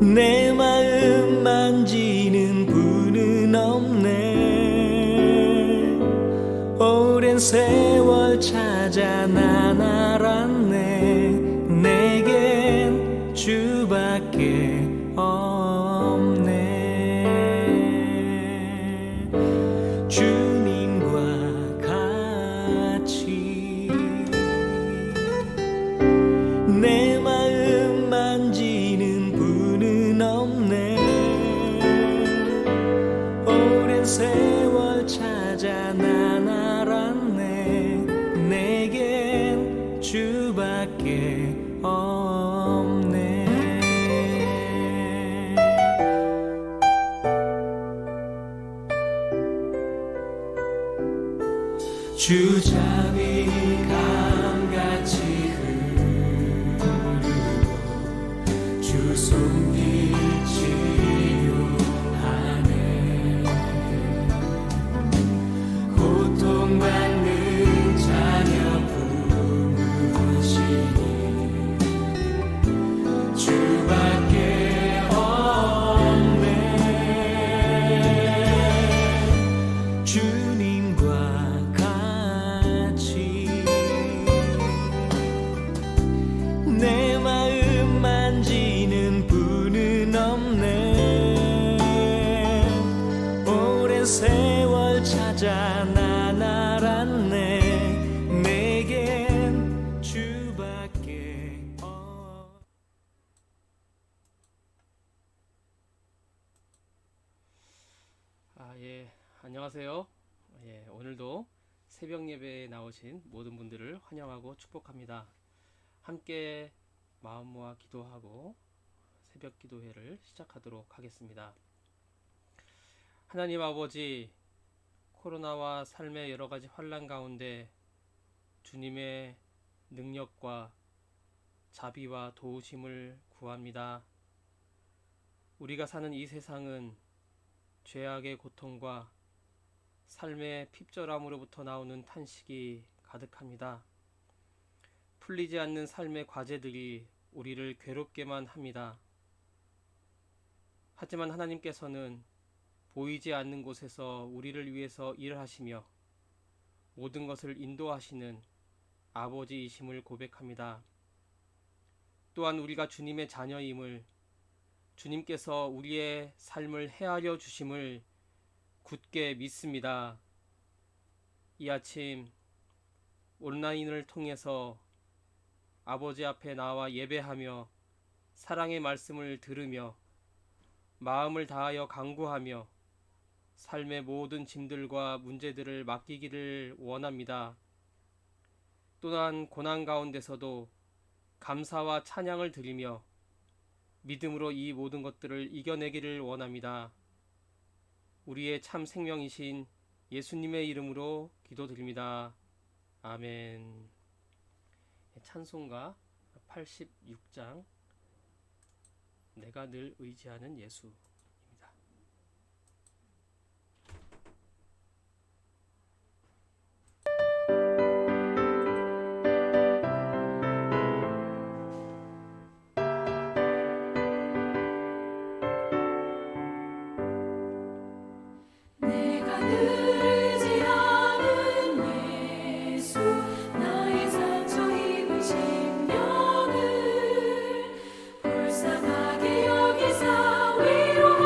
내 마음 만지는 분은 없네. 오랜 세월 찾아 난 알았네. 내겐 주밖에 없네. 주님과 같이 내 마음 만지는 분은 없네. 오랜 세월 찾아 난 알았네. 내겐 주밖에 없네. 주 잠이 감같이 흐르고 주 손빛이 용하네. 고통받는 자녀 품으시니 주밖에 없네. 주님과 같이 내 마음 만지는 분은 없네. 오랜 세월 찾아 난 알았네. 내겐 주밖에 안녕하세요. 오늘도 새벽 예배에 나오신 모든 분들을 환영하고 축복합니다. 함께 마음 모아 기도하고 새벽 기도회를 시작하도록 하겠습니다. 하나님 아버지, 코로나와 삶의 여러 가지 환난 가운데 주님의 능력과 자비와 도우심을 구합니다. 우리가 사는 이 세상은 죄악의 고통과 삶의 핍절함으로부터 나오는 탄식이 가득합니다. 풀리지 않는 삶의 과제들이 우리를 괴롭게만 합니다. 하지만 하나님께서는 보이지 않는 곳에서 우리를 위해서 일하시며 모든 것을 인도하시는 아버지이심을 고백합니다. 또한 우리가 주님의 자녀임을, 주님께서 우리의 삶을 헤아려 주심을 굳게 믿습니다. 이 아침 온라인을 통해서 아버지 앞에 나와 예배하며 사랑의 말씀을 들으며 마음을 다하여 간구하며 삶의 모든 짐들과 문제들을 맡기기를 원합니다. 또한 고난 가운데서도 감사와 찬양을 드리며 믿음으로 이 모든 것들을 이겨내기를 원합니다. 우리의 참 생명이신 예수님의 이름으로 기도드립니다. 아멘. 찬송가 86장 내가 늘 의지하는 예수. 불쌍하게 여기사 위로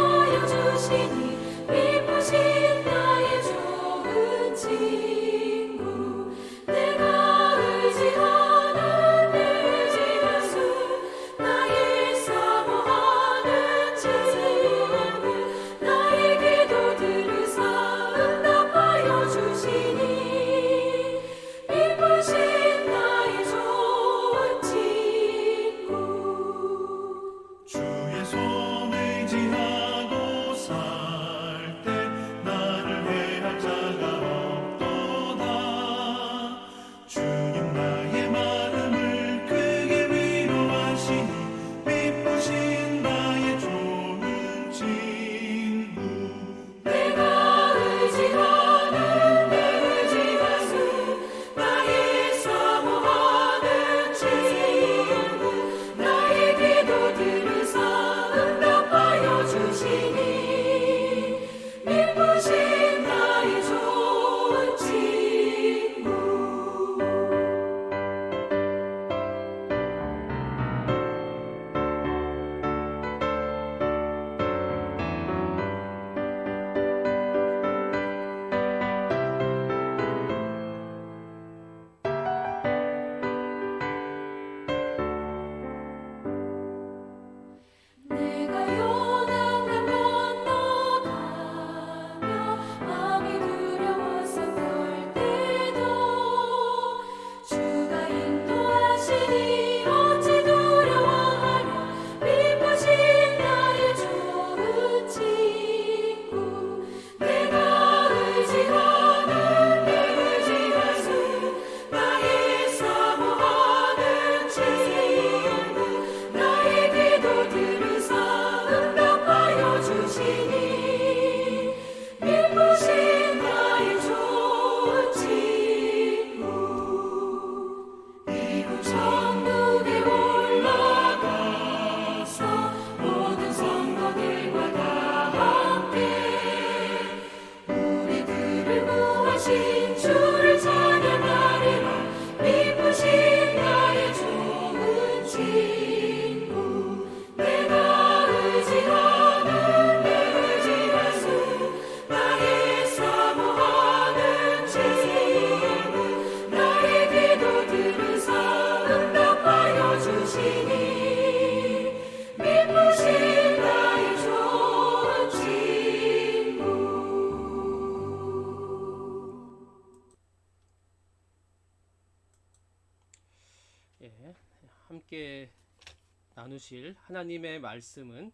나누실 하나님의 말씀은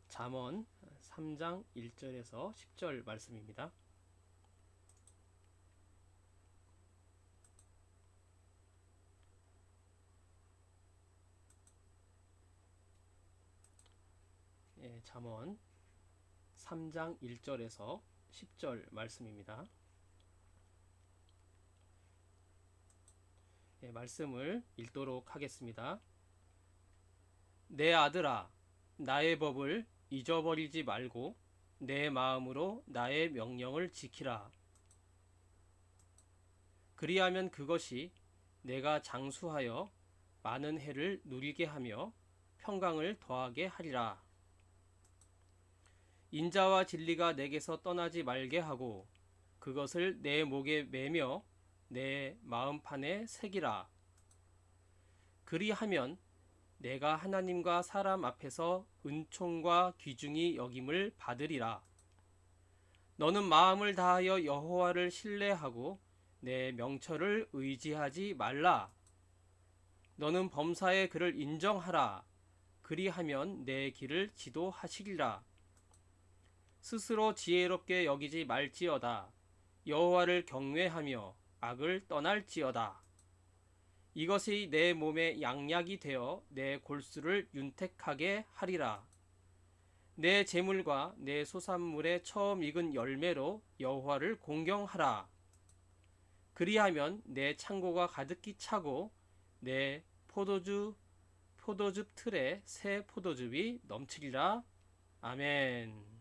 잠언 3장 1절에서 10절 말씀입니다. 잠언 3장 1절에서 10절 말씀입니다. 말씀을 읽도록 하겠습니다. 내 아들아, 나의 법을 잊어버리지 말고 내 마음으로 나의 명령을 지키라. 그리하면 그것이 내가 장수하여 많은 해를 누리게 하며 평강을 더하게 하리라. 인자와 진리가 내게서 떠나지 말게 하고 그것을 내 목에 매며 내 마음판에 새기라. 그리하면 내가 하나님과 사람 앞에서 은총과 귀중히 여김을 받으리라. 너는 마음을 다하여 여호와를 신뢰하고 내 명철을 의지하지 말라. 너는 범사의 그를 인정하라. 그리하면 내 길을 지도하시리라. 스스로 지혜롭게 여기지 말지어다. 여호와를 경외하며 악을 떠날지어다. 이것이 내 몸에 양약이 되어 내 골수를 윤택하게 하리라. 내 재물과 내 소산물의 처음 익은 열매로 여호와를 공경하라. 그리하면 내 창고가 가득히 차고 내 포도즙 틀에 새 포도즙이 넘치리라. 아멘.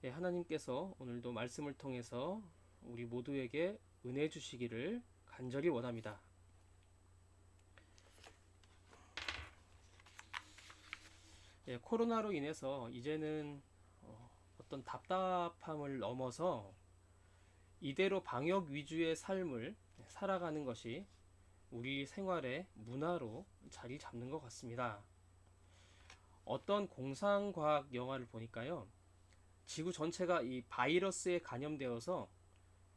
하나님께서 오늘도 말씀을 통해서 우리 모두에게 은혜 주시기를 간절히 원합니다. 코로나로 인해서 이제는 어떤 답답함을 넘어서 이대로 방역 위주의 삶을 살아가는 것이 우리 생활의 문화로 자리 잡는 것 같습니다. 어떤 공상과학 영화를 보니까요, 지구 전체가 이 바이러스에 감염되어서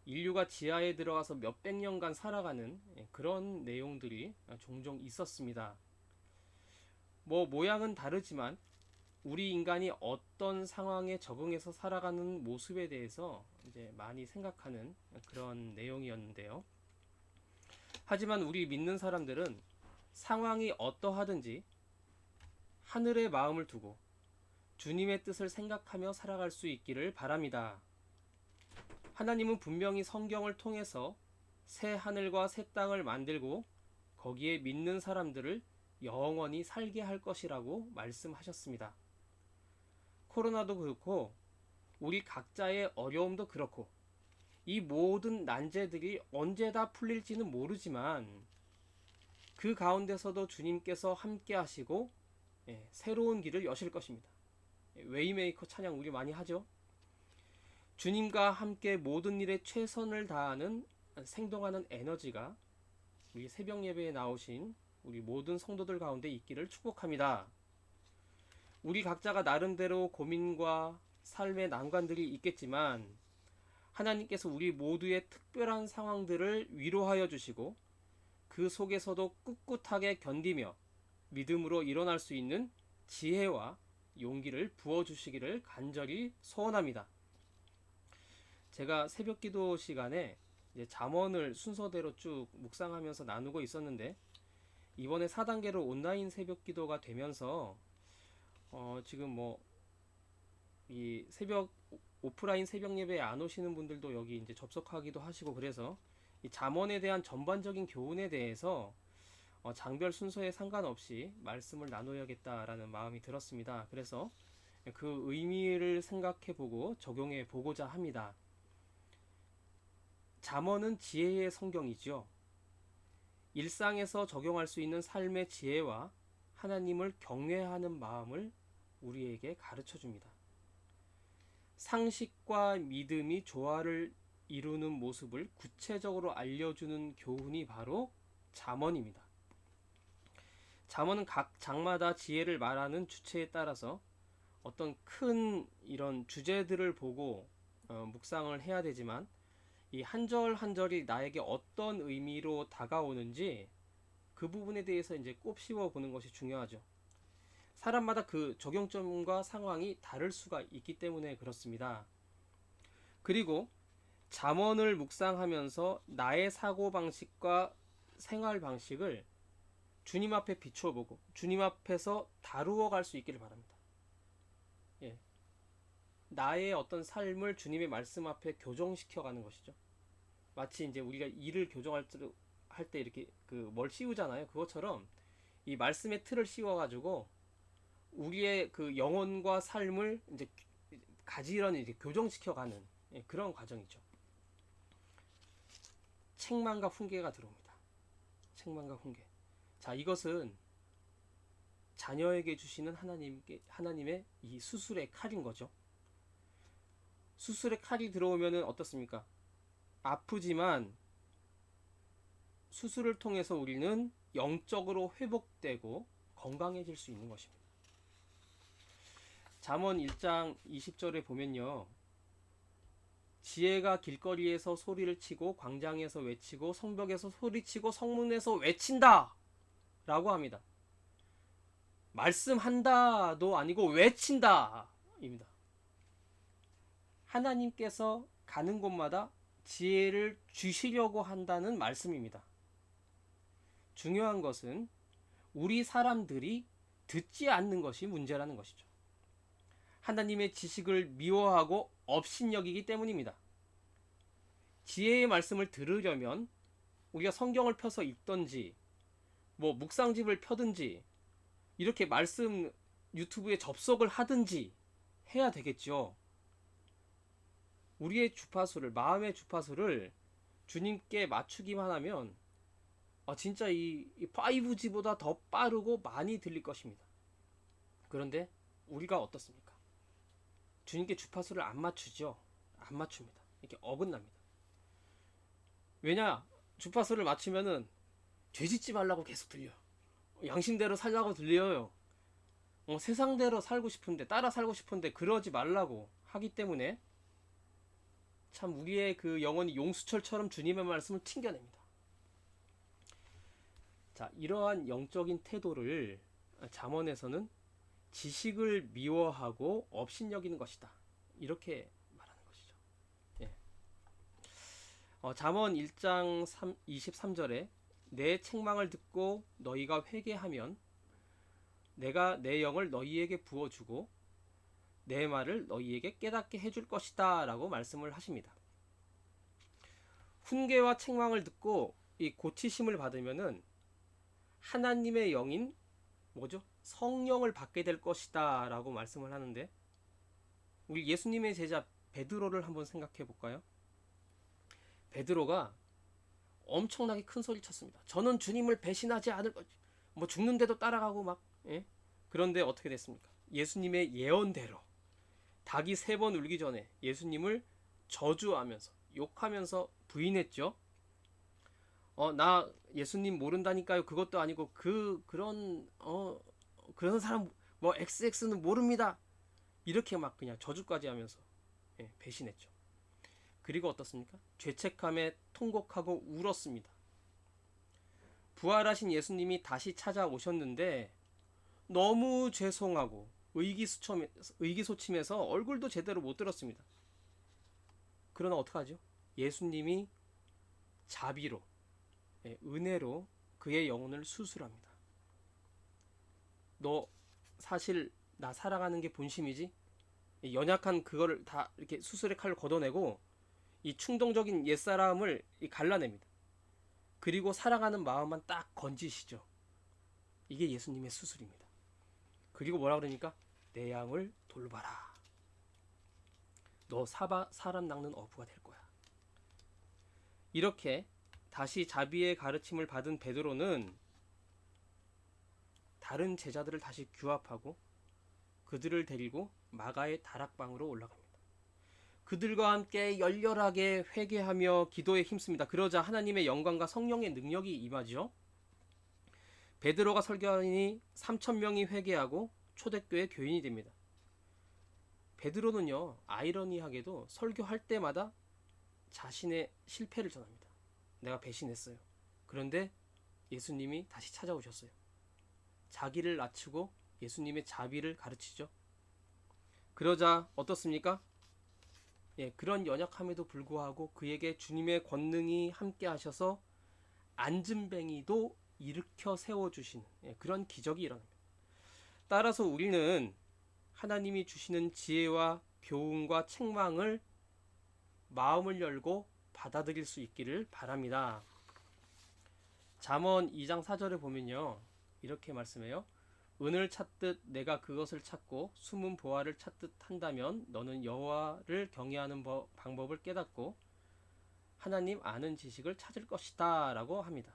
인류가 지하에 들어가서 몇백 년간 살아가는 그런 내용들이 종종 있었습니다. 모양은 다르지만 우리 인간이 어떤 상황에 적응해서 살아가는 모습에 대해서 이제 많이 생각하는 그런 내용이었는데요. 하지만 우리 믿는 사람들은 상황이 어떠하든지 하늘에 마음을 두고 주님의 뜻을 생각하며 살아갈 수 있기를 바랍니다. 하나님은 분명히 성경을 통해서 새 하늘과 새 땅을 만들고 거기에 믿는 사람들을 영원히 살게 할 것이라고 말씀하셨습니다. 코로나도 그렇고 우리 각자의 어려움도 그렇고 이 모든 난제들이 언제 다 풀릴지는 모르지만 그 가운데서도 주님께서 함께 하시고 새로운 길을 여실 것입니다. 웨이메이커 찬양 우리 많이 하죠. 주님과 함께 모든 일에 최선을 다하는 생동하는 에너지가 우리 새벽 예배에 나오신 우리 모든 성도들 가운데 있기를 축복합니다. 우리 각자가 나름대로 고민과 삶의 난관들이 있겠지만 하나님께서 우리 모두의 특별한 상황들을 위로하여 주시고 그 속에서도 꿋꿋하게 견디며 믿음으로 일어날 수 있는 지혜와 용기를 부어주시기를 간절히 소원합니다. 제가 새벽 기도 시간에 이제 잠언을 순서대로 쭉 묵상하면서 나누고 있었는데 이번에 4단계로 온라인 새벽 기도가 되면서 지금 이 오프라인 새벽 예배에 안 오시는 분들도 여기 이제 접속하기도 하시고 그래서 이 잠언에 대한 전반적인 교훈에 대해서 장별 순서에 상관없이 말씀을 나눠야겠다라는 마음이 들었습니다. 그래서 그 의미를 생각해보고 적용해보고자 합니다. 잠언은 지혜의 성경이죠. 일상에서 적용할 수 있는 삶의 지혜와 하나님을 경외하는 마음을 우리에게 가르쳐줍니다. 상식과 믿음이 조화를 이루는 모습을 구체적으로 알려주는 교훈이 바로 잠언입니다. 잠언은 각 장마다 지혜를 말하는 주체에 따라서 어떤 큰 이런 주제들을 보고 묵상을 해야 되지만 이 한 절 한 절이 나에게 어떤 의미로 다가오는지 그 부분에 대해서 이제 꼽씹어 보는 것이 중요하죠. 사람마다 그 적용점과 상황이 다를 수가 있기 때문에 그렇습니다. 그리고 잠언을 묵상하면서 나의 사고방식과 생활방식을 주님 앞에 비춰보고 주님 앞에서 다루어 갈 수 있기를 바랍니다. 예. 나의 어떤 삶을 주님의 말씀 앞에 교정시켜 가는 것이죠. 마치 이제 우리가 일을 교정할 때 이렇게 그 뭘 씌우잖아요. 그것처럼 이 말씀의 틀을 씌워 가지고 우리의 그 영혼과 삶을 이제 가지런히 이제 교정시켜 가는 그런 과정이죠. 책망과 훈계가 들어옵니다. 책망과 훈계. 자, 이것은 자녀에게 주시는 하나님의 이 수술의 칼인 거죠. 수술의 칼이 들어오면은 어떻습니까? 아프지만 수술을 통해서 우리는 영적으로 회복되고 건강해질 수 있는 것입니다. 잠언 1장 20절에 보면요. 지혜가 길거리에서 소리를 치고 광장에서 외치고 성벽에서 소리치고 성문에서 외친다 라고 합니다. 말씀한다도 아니고 외친다 입니다. 하나님께서 가는 곳마다 지혜를 주시려고 한다는 말씀입니다. 중요한 것은 우리 사람들이 듣지 않는 것이 문제라는 것이죠. 하나님의 지식을 미워하고 업신여기기 때문입니다. 지혜의 말씀을 들으려면 우리가 성경을 펴서 읽던지 뭐 묵상집을 펴든지 이렇게 말씀 유튜브에 접속을 하든지 해야 되겠죠. 우리의 주파수를, 마음의 주파수를 주님께 맞추기만 하면 진짜 이 5G보다 더 빠르고 많이 들릴 것입니다. 그런데 우리가 어떻습니까? 주님께 주파수를 안 맞추죠. 안 맞춥니다. 이렇게 어긋납니다. 왜냐? 주파수를 맞추면은 죄짓지 말라고 계속 들려요. 양심대로 살라고 들려요. 세상대로 살고 싶은데, 따라 살고 싶은데 그러지 말라고 하기 때문에 참 우리의 그 영혼이 용수철처럼 주님의 말씀을 튕겨냅니다. 자, 이러한 영적인 태도를 잠언에서는 지식을 미워하고 업신여기는 것이다. 이렇게 말하는 것이죠. 예. 잠언 1장 23절에 내 책망을 듣고 너희가 회개하면 내가 내 영을 너희에게 부어주고 내 말을 너희에게 깨닫게 해줄 것이다 라고 말씀을 하십니다. 훈계와 책망을 듣고 이 고치심을 받으면은 하나님의 영인 뭐죠? 성령을 받게 될 것이다 라고 말씀을 하는데 우리 예수님의 제자 베드로를 한번 생각해 볼까요? 베드로가 엄청나게 큰 소리 쳤습니다. 저는 주님을 배신하지 않을 것, 뭐 죽는데도 따라가고 막, 예? 그런데 어떻게 됐습니까? 예수님의 예언대로 닭이 3번 울기 전에 예수님을 저주하면서 욕하면서 부인했죠. 나 예수님 모른다니까요. 그것도 아니고 그런 사람 뭐 XX는 모릅니다. 이렇게 막 그냥 저주까지 하면서 배신했죠. 그리고 어떻습니까? 죄책감에 통곡하고 울었습니다. 부활하신 예수님이 다시 찾아오셨는데 너무 죄송하고 의기소침해서 얼굴도 제대로 못 들었습니다. 그러나 어떡하죠? 예수님이 자비로 은혜로 그의 영혼을 수술합니다. 너 사실 나 사랑하는 게 본심이지? 연약한 그거를 다 이렇게 수술의 칼로 걷어내고 이 충동적인 옛사람을 갈라냅니다. 그리고 사랑하는 마음만 딱 건지시죠. 이게 예수님의 수술입니다. 그리고 뭐라 그러니까? 내 양을 돌봐라. 너 사람 낚는 어부가 될 거야. 이렇게 다시 자비의 가르침을 받은 베드로는 다른 제자들을 다시 규합하고 그들을 데리고 마가의 다락방으로 올라갑니다. 그들과 함께 열렬하게 회개하며 기도에 힘씁니다. 그러자 하나님의 영광과 성령의 능력이 임하죠. 베드로가 설교하니 3,000명이 회개하고 초대교회 교인이 됩니다. 베드로는요, 아이러니하게도 설교할 때마다 자신의 실패를 전합니다. 내가 배신했어요. 그런데 예수님이 다시 찾아오셨어요. 자기를 낮추고 예수님의 자비를 가르치죠. 그러자 어떻습니까? 예, 그런 연약함에도 불구하고 그에게 주님의 권능이 함께 하셔서 앉은뱅이도 일으켜 세워주시는 그런 기적이 일어납니다. 따라서 우리는 하나님이 주시는 지혜와 교훈과 책망을 마음을 열고 받아들일 수 있기를 바랍니다. 잠언 2장 4절에 보면요, 이렇게 말씀해요. 은을 찾듯 내가 그것을 찾고 숨은 보화를 찾듯 한다면 너는 여호와를 경외하는 방법을 깨닫고 하나님 아는 지식을 찾을 것이다 라고 합니다.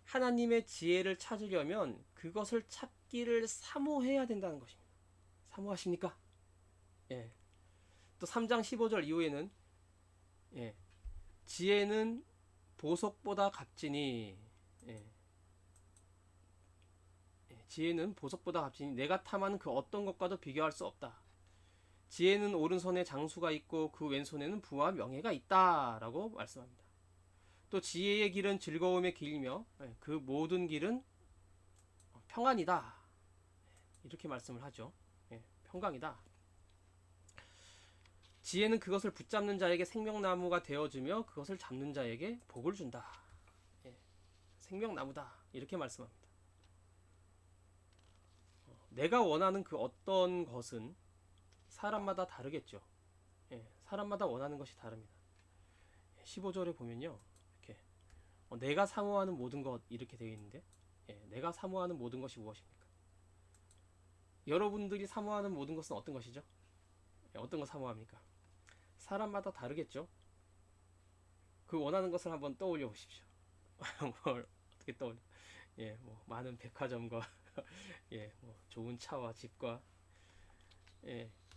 하나님의 지혜를 찾으려면 그것을 찾기를 사모해야 된다는 것입니다. 사모하십니까? 예. 또 3장 15절 이후에는 예. 지혜는 보석보다 값지니 지혜는 보석보다 값지니 내가 탐하는 그 어떤 것과도 비교할 수 없다. 지혜는 오른손에 장수가 있고 그 왼손에는 부와 명예가 있다 라고 말씀합니다. 또 지혜의 길은 즐거움의 길이며 그 모든 길은 평안이다 이렇게 말씀을 하죠. 평강이다. 지혜는 그것을 붙잡는 자에게 생명나무가 되어주며 그것을 잡는 자에게 복을 준다. 생명나무다 이렇게 말씀합니다. 내가 원하는 그 어떤 것은 사람마다 다르겠죠. 사람마다 원하는 것이 다릅니다. 15절에 보면요, 이렇게 내가 사모하는 모든 것 이렇게 되어 있는데, 내가 사모하는 모든 것이 무엇입니까? 여러분들이 사모하는 모든 것은 어떤 것이죠? 어떤 거 사모합니까? 사람마다 다르겠죠. 그 원하는 것을 한번 떠올려 보십시오. 뭘 어떻게 떠올려? 뭐 많은 백화점과 뭐 좋은 차와 집과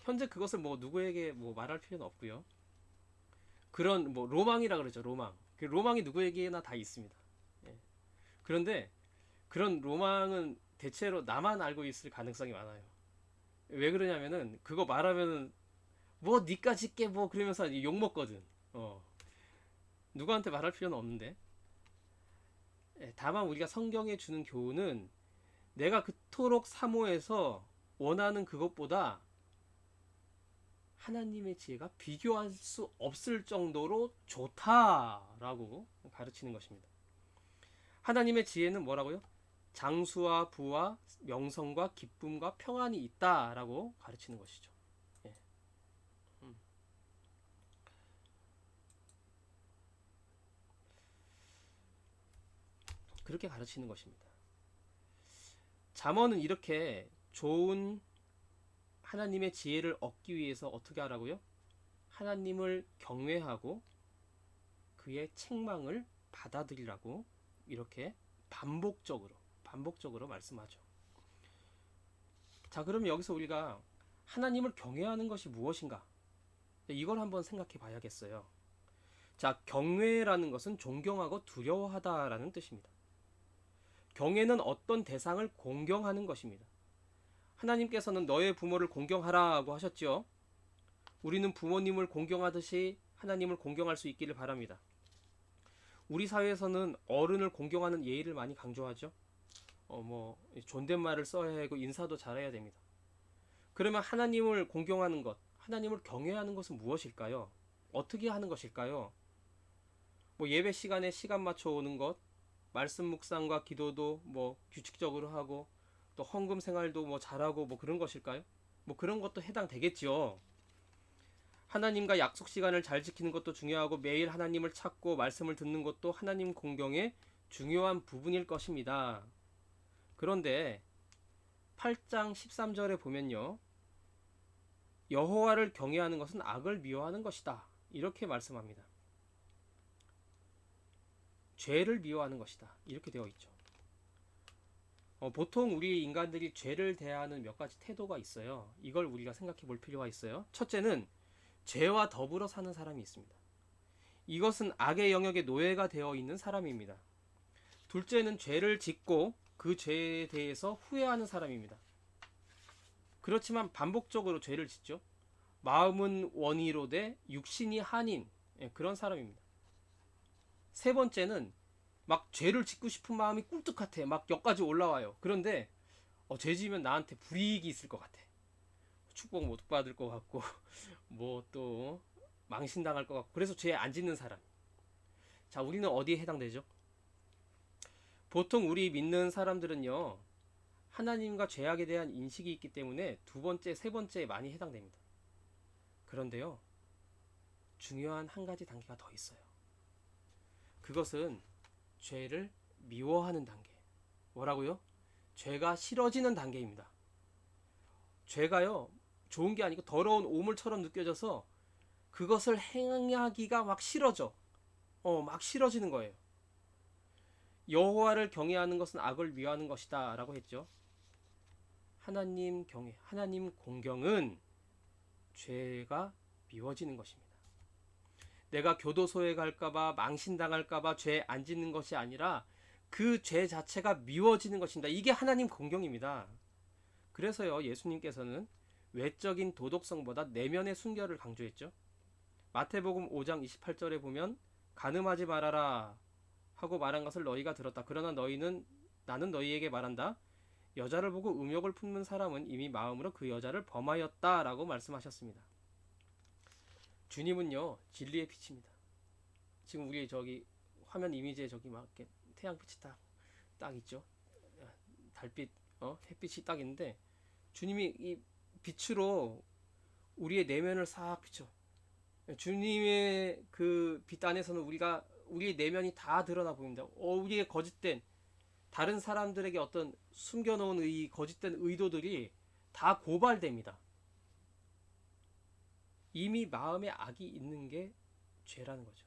현재 그것을 뭐 누구에게 뭐 말할 필요는 없고요. 그런 뭐 로망이라 그러죠. 로망. 그 로망이 누구에게나 다 있습니다. 그런데 그런 로망은 대체로 나만 알고 있을 가능성이 많아요. 왜 그러냐면은 그거 말하면은 뭐 니까 짓게 뭐 그러면서 욕 먹거든. 누구한테 말할 필요는 없는데. 다만 우리가 성경에 주는 교훈은 내가 그토록 사모해서 원하는 그것보다 하나님의 지혜가 비교할 수 없을 정도로 좋다라고 가르치는 것입니다. 하나님의 지혜는 뭐라고요? 장수와 부와 명성과 기쁨과 평안이 있다라고 가르치는 것이죠. 그렇게 가르치는 것입니다. 잠언은 이렇게 좋은 하나님의 지혜를 얻기 위해서 어떻게 하라고요? 하나님을 경외하고 그의 책망을 받아들이라고 이렇게 반복적으로 말씀하죠. 자, 그럼 여기서 우리가 하나님을 경외하는 것이 무엇인가? 이걸 한번 생각해 봐야겠어요. 자, 경외라는 것은 존경하고 두려워하다라는 뜻입니다. 경외는 어떤 대상을 공경하는 것입니다. 하나님께서는 너의 부모를 공경하라고 하셨죠. 우리는 부모님을 공경하듯이 하나님을 공경할 수 있기를 바랍니다. 우리 사회에서는 어른을 공경하는 예의를 많이 강조하죠. 뭐 존댓말을 써야 하고 인사도 잘해야 됩니다. 그러면 하나님을 공경하는 것, 하나님을 경외하는 것은 무엇일까요? 어떻게 하는 것일까요? 뭐 예배 시간에 시간 맞춰 오는 것, 말씀 묵상과 기도도 뭐 규칙적으로 하고 또 헌금 생활도 뭐 잘하고 뭐 그런 것일까요? 뭐 그런 것도 해당되겠죠. 하나님과 약속 시간을 잘 지키는 것도 중요하고 매일 하나님을 찾고 말씀을 듣는 것도 하나님 공경의 중요한 부분일 것입니다. 그런데 8장 13절에 보면요, 여호와를 경외하는 것은 악을 미워하는 것이다 이렇게 말씀합니다. 죄를 미워하는 것이다 이렇게 되어 있죠. 보통 우리 인간들이 죄를 대하는 몇 가지 태도가 있어요. 이걸 우리가 생각해 볼 필요가 있어요. 첫째는 죄와 더불어 사는 사람이 있습니다. 이것은 악의 영역에 노예가 되어 있는 사람입니다. 둘째는 죄를 짓고 그 죄에 대해서 후회하는 사람입니다. 그렇지만 반복적으로 죄를 짓죠. 마음은 원이로되 육신이 한인, 예, 그런 사람입니다. 세 번째는 막 죄를 짓고 싶은 마음이 꿀뚝 같아. 막 여기까지 올라와요. 그런데 죄 지으면 나한테 불이익이 있을 것 같아. 축복 못 받을 것 같고 뭐 또 망신당할 것 같고, 그래서 죄 안 짓는 사람. 자, 우리는 어디에 해당되죠? 보통 우리 믿는 사람들은요, 하나님과 죄악에 대한 인식이 있기 때문에 두 번째, 세 번째에 많이 해당됩니다. 그런데요, 중요한 한 가지 단계가 더 있어요. 그것은 죄를 미워하는 단계. 뭐라고요? 죄가 싫어지는 단계입니다. 죄가요, 좋은 게 아니고 더러운 오물처럼 느껴져서 그것을 행하기가 막 싫어져. 막 싫어지는 거예요. 여호와를 경외하는 것은 악을 미워하는 것이다 라고 했죠. 하나님 경외, 하나님 공경은 죄가 미워지는 것입니다. 내가 교도소에 갈까봐, 망신당할까봐 죄 안 짓는 것이 아니라 그 죄 자체가 미워지는 것입니다. 이게 하나님 공경입니다. 그래서요, 예수님께서는 외적인 도덕성보다 내면의 순결을 강조했죠. 마태복음 5장 28절에 보면 간음하지 말아라 하고 말한 것을 너희가 들었다. 그러나 나는 너희에게 말한다. 여자를 보고 음욕을 품는 사람은 이미 마음으로 그 여자를 범하였다 라고 말씀하셨습니다. 주님은요, 진리의 빛입니다. 지금 우리 저기 화면 이미지에 저기 막 이렇게 태양빛이 딱 있죠. 달빛, 햇빛이 딱 있는데 주님이 이 빛으로 우리의 내면을 싹 비춰. 주님의 그 빛 안에서는 우리의 내면이 다 드러나 보입니다. 우리의 거짓된, 다른 사람들에게 어떤 숨겨놓은 이 거짓된 의도들이 다 고발됩니다. 이미 마음에 악이 있는 게 죄라는 거죠.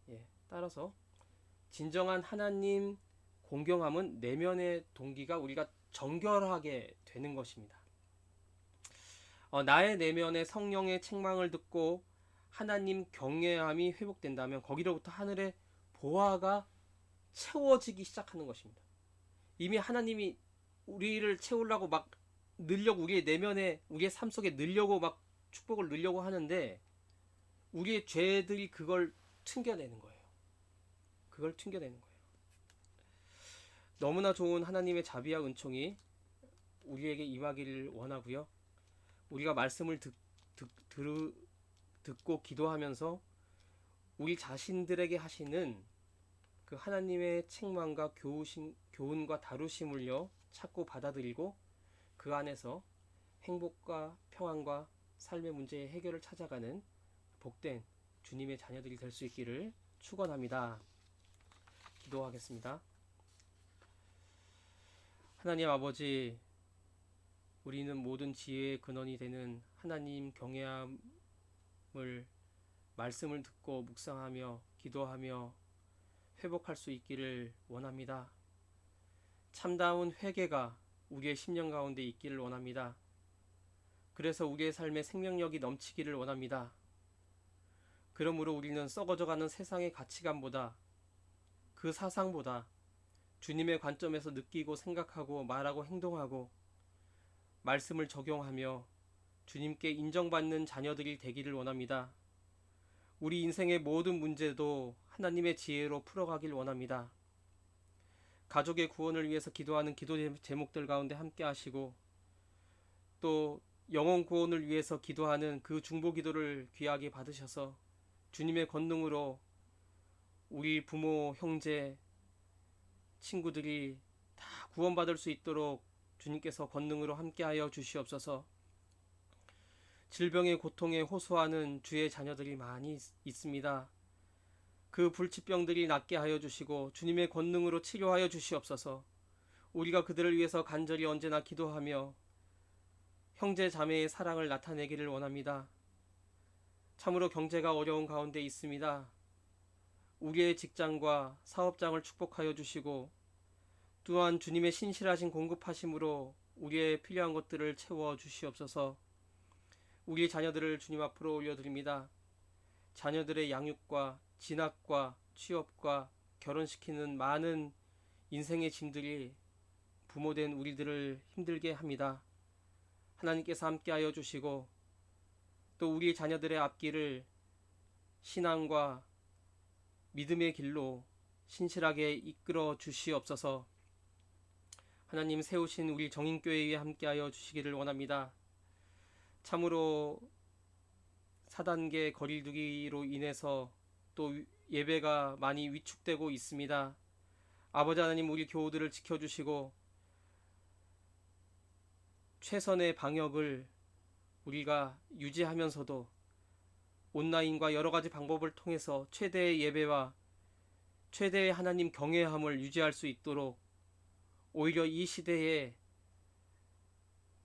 예, 따라서 진정한 하나님 공경함은 내면의 동기가 우리가 정결하게 되는 것입니다. 나의 내면의 성령의 책망을 듣고 하나님 경외함이 회복된다면 거기로부터 하늘의 보화가 채워지기 시작하는 것입니다. 이미 하나님이 우리를 채우려고 막 늘려고, 우리의 내면에, 우리의 삶 속에 늘려고 막 축복을 늘려고 하는데 우리의 죄들이 그걸 튕겨내는 거예요. 그걸 튕겨내는 거예요. 너무나 좋은 하나님의 자비와 은총이 우리에게 임하기를 원하고요. 우리가 말씀을 듣고 기도하면서 우리 자신들에게 하시는 그 하나님의 책망과 교훈과 다루심을요, 찾고 받아들이고 그 안에서 행복과 평안과 삶의 문제의 해결을 찾아가는 복된 주님의 자녀들이 될 수 있기를 축원합니다. 기도하겠습니다. 하나님 아버지, 우리는 모든 지혜의 근원이 되는 하나님 경외함을 말씀을 듣고 묵상하며 기도하며 회복할 수 있기를 원합니다. 참다운 회개가 우리의 심령 가운데 있기를 원합니다. 그래서 우리의 삶에 생명력이 넘치기를 원합니다. 그러므로 우리는 썩어져가는 세상의 가치관보다, 그 사상보다 주님의 관점에서 느끼고 생각하고 말하고 행동하고 말씀을 적용하며 주님께 인정받는 자녀들이 되기를 원합니다. 우리 인생의 모든 문제도 하나님의 지혜로 풀어가길 원합니다. 가족의 구원을 위해서 기도하는 기도 제목들 가운데 함께 하시고, 또 영혼 구원을 위해서 기도하는 그 중보 기도를 귀하게 받으셔서 주님의 권능으로 우리 부모, 형제, 친구들이 다 구원받을 수 있도록 주님께서 권능으로 함께하여 주시옵소서. 질병의 고통에 호소하는 주의 자녀들이 많이 있습니다. 그 불치병들이 낫게 하여 주시고 주님의 권능으로 치료하여 주시옵소서. 우리가 그들을 위해서 간절히 언제나 기도하며 형제 자매의 사랑을 나타내기를 원합니다. 참으로 경제가 어려운 가운데 있습니다. 우리의 직장과 사업장을 축복하여 주시고 또한 주님의 신실하신 공급하심으로 우리의 필요한 것들을 채워 주시옵소서. 우리 자녀들을 주님 앞으로 올려드립니다. 자녀들의 양육과 진학과 취업과 결혼시키는 많은 인생의 짐들이 부모된 우리들을 힘들게 합니다. 하나님께서 함께하여 주시고 또 우리 자녀들의 앞길을 신앙과 믿음의 길로 신실하게 이끌어 주시옵소서. 하나님 세우신 우리 정인교회에 함께하여 주시기를 원합니다. 참으로 사단계 거리두기로 인해서 또 예배가 많이 위축되고 있습니다. 아버지 하나님, 우리 교우들을 지켜주시고 최선의 방역을 우리가 유지하면서도 온라인과 여러 가지 방법을 통해서 최대의 예배와 최대의 하나님 경외함을 유지할 수 있도록 오히려 이 시대에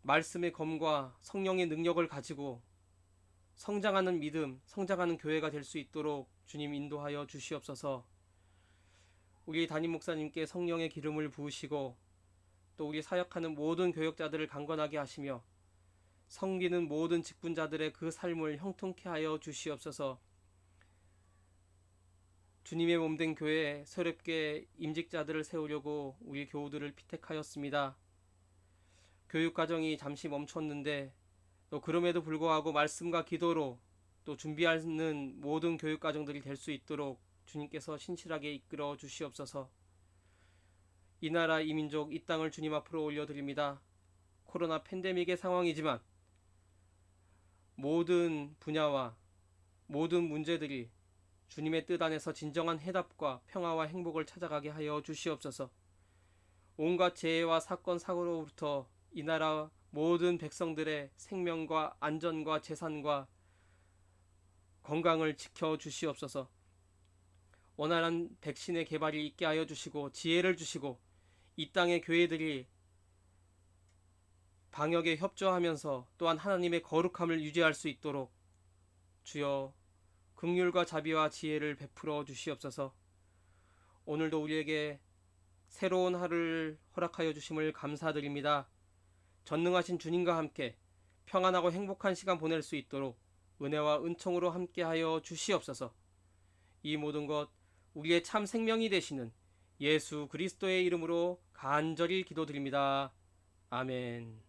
말씀의 검과 성령의 능력을 가지고 성장하는 믿음, 성장하는 교회가 될 수 있도록 주님 인도하여 주시옵소서. 우리 담임 목사님께 성령의 기름을 부으시고 또 우리 사역하는 모든 교역자들을 강건하게 하시며 섬기는 모든 직분자들의 그 삶을 형통케 하여 주시옵소서. 주님의 몸된 교회에 새롭게 임직자들을 세우려고 우리 교우들을 피택하였습니다. 교육과정이 잠시 멈췄는데 또 그럼에도 불구하고 말씀과 기도로 또 준비하는 모든 교육과정들이 될 수 있도록 주님께서 신실하게 이끌어 주시옵소서. 이 나라, 이 민족, 이 땅을 주님 앞으로 올려드립니다. 코로나 팬데믹의 상황이지만 모든 분야와 모든 문제들이 주님의 뜻 안에서 진정한 해답과 평화와 행복을 찾아가게 하여 주시옵소서. 온갖 재해와 사건 사고로부터 이 나라 모든 백성들의 생명과 안전과 재산과 건강을 지켜 주시옵소서. 원활한 백신의 개발이 있게 하여 주시고 지혜를 주시고 이 땅의 교회들이 방역에 협조하면서 또한 하나님의 거룩함을 유지할 수 있도록 주여 긍휼과 자비와 지혜를 베풀어 주시옵소서. 오늘도 우리에게 새로운 하루를 허락하여 주심을 감사드립니다. 전능하신 주님과 함께 평안하고 행복한 시간 보낼 수 있도록 은혜와 은총으로 함께하여 주시옵소서. 이 모든 것 우리의 참 생명이 되시는 예수 그리스도의 이름으로 간절히 기도드립니다. 아멘.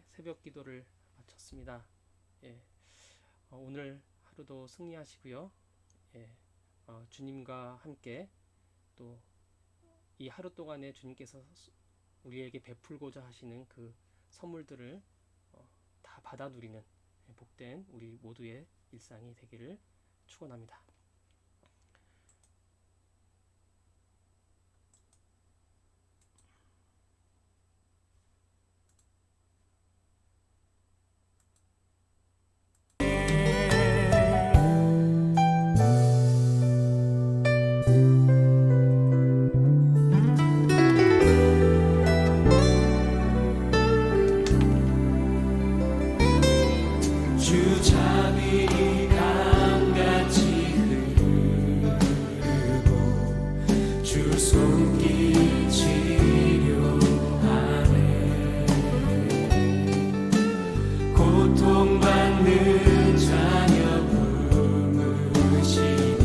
새벽 기도를 마쳤습니다. 오늘 하루도 승리하시고요. 주님과 함께 또 이 하루 동안에 주님께서 우리에게 베풀고자 하시는 그 선물들을 다 받아 누리는 복된 우리 모두의 일상이 되기를 축원합니다. 주 자비 강같이 흐르고 주 손길 치료하네. 고통받는 자녀 품으시니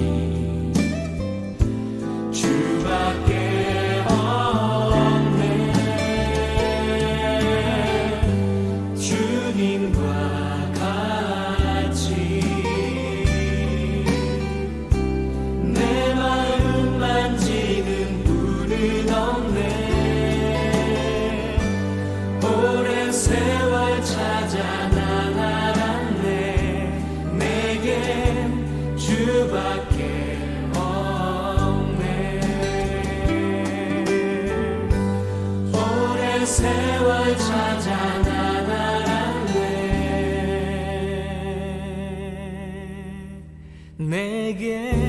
주밖에 없네. 주님과 내 마음 만지는 분은 없네. 오랜 세월 찾아 난 알았네. 내겐 주밖에 없네. 오랜 세월 찾아 난 알았네. 내게